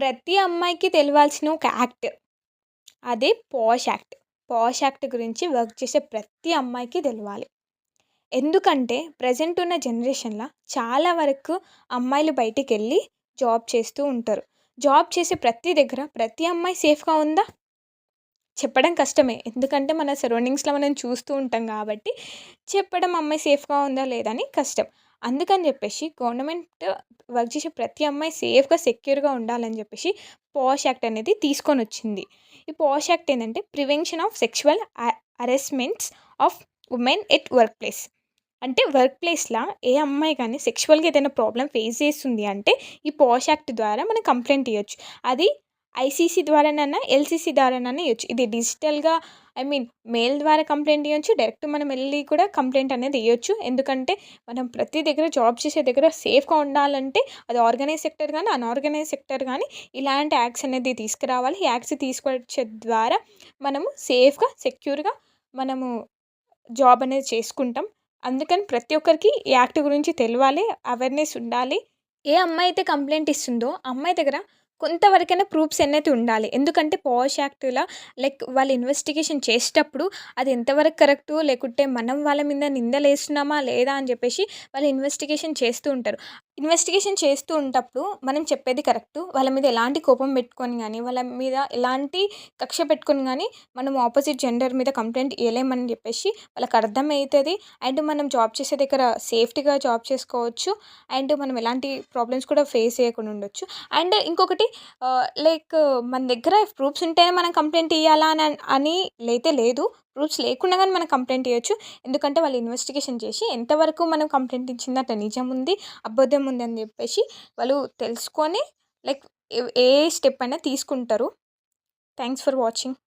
ప్రతి అమ్మాయికి తెలవాల్సిన ఒక యాక్ట్. అదే పాష్ యాక్ట్. పాష్ యాక్ట్ గురించి వర్క్ చేసే ప్రతి అమ్మాయికి తెలవాలి. ఎందుకంటే ప్రెజెంట్ ఉన్న జనరేషన్‌ల చాలా వరకు అమ్మాయిలు బయటికెళ్ళి జాబ్ చేస్తూ ఉంటారు. జాబ్ చేసే ప్రతి దగ్గర ప్రతి అమ్మాయి సేఫ్‌గా ఉందా? చెప్పడం కష్టమే. ఎందుకంటే మన సరౌండింగ్స్‌లో మనం చూస్తూ ఉంటాం గాబట్టి, చెప్పడం అమ్మాయి సేఫ్‌గా ఉందా లేదా అని కష్టం. అందుకని జెప్పేసి గవర్నమెంట్ వర్క్ చేసే ప్రతి అమ్మాయి సేఫ్‌గా, సెక్యూర్‌గా ఉండాలని జెప్పేసి పాష్ యాక్ట్ అనేది తీసుకొనొచ్చింది. ఈ పాష్ యాక్ట్ ఏందంటే prevention of sexual harassments of women at work place. అంటే వర్క్ ప్లేస్‌ల ఏ అమ్మాయి గాని సెక్షువల్‌గా ఏదైనా ప్రాబ్లమ్ ఫేస్ చేస్తుంది అంటే, ఈ పాష్ యాక్ట్ ద్వారా మనం కంప్లెయింట్ ఇయ్యొచ్చు. అది ఐసీసీ ద్వారానన్నా, ఎల్సీసీ ద్వారానన్నా ఇయ్యొచ్చు. ఇది డిజిటల్‌గా మెయిల్ ద్వారా కంప్లెయింట్ ఇయ్యొచ్చు. డైరెక్ట్ మనం ఎళ్లి కూడా కంప్లెయింట్ అనేది ఇయ్యొచ్చు. ఎందుకంటే మనం ప్రతి దగ్గర జాబ్ చేసే దగ్గర సేఫ్‌గా ఉండాలంటే అది ఆర్గనైజ్ సెక్టర్ గాని, అన్‌ఆర్గనైజ్ సెక్టర్ గాని ఇలాంటి యాక్ట్స్ అనేది తీసుకురావాలి. ఈ యాక్ట్స్ తీసుకొచ్చే ద్వారా మనము సేఫ్‌గా, సెక్యూర్‌గా మనము జాబ్ అనేది చేసుకుంటాం. అందుకని ప్రతి ఒక్కరికి ఈ యాక్ట్ గురించి తెలవాలి. అవేర్‌నెస్ ఉండాలి. ఏ అమ్మాయి అయితే కంప్లెయింట్ ఇస్తుందో, ఆ అమ్మాయి దగ్గర కొంతవరకైనా ప్రూఫ్స్ అనేది ఉండాలి. ఎందుకంటే పాష్ యాక్ట్‌ల వాళ్ళు ఇన్వెస్టిగేషన్ చేసేటప్పుడు అది ఎంతవరకు కరెక్టు, లేకుంటే మనం వాళ్ళ మీద నిందలేస్తున్నామా లేదా అని చెప్పేసి వాళ్ళు ఇన్వెస్టిగేషన్ చేస్తూ ఉంటారు. ఇన్వెస్టిగేషన్ చేస్తూ ఉంటప్పుడు మనం చెప్పేది కరెక్టు. వాళ్ళ మీద ఎలాంటి కోపం పెట్టుకొని గాని, వాళ్ళ మీద ఎలాంటి కక్ష పెట్టుకొని గాని, మనం ఆపోజిట్ జెండర్ మీద కంప్లెయింట్ ఇయ్యలేమని చెప్పేసి వాళ్ళకి అర్థమైతది. అండ్ మనం జాబ్ చేసే దగ్గర సేఫ్టీగా జాబ్ చేసుకోవచ్చు. అండ్ మనం ఎలాంటి ప్రాబ్లమ్స్ కూడా ఫేస్ చేయకుండా ఉండొచ్చు. అండ్ ఇంకొకటి మన దగ్గర ప్రూఫ్స్ ఉంటేనే మనం కంప్లెయింట్ ఇయ్యాలా అని అయితే లేదు. ప్రూఫ్స్ లేకుండా గాని మనం కంప్లెయింట్ ఇయ్యొచ్చు. ఎందుకంటే వాళ్ళు ఇన్వెస్టిగేషన్ చేసి ఎంతవరకు మనం కంప్లెయింట్ ఇచ్చిన దాంట్లో నిజం ఉంది, అబద్ధం ఉంది అని చెప్పేసి వాళ్ళు తెలుసుకొని లైక్ ఏ స్టెప్ అయినా తీసుకుంటారు. Thanks for watching.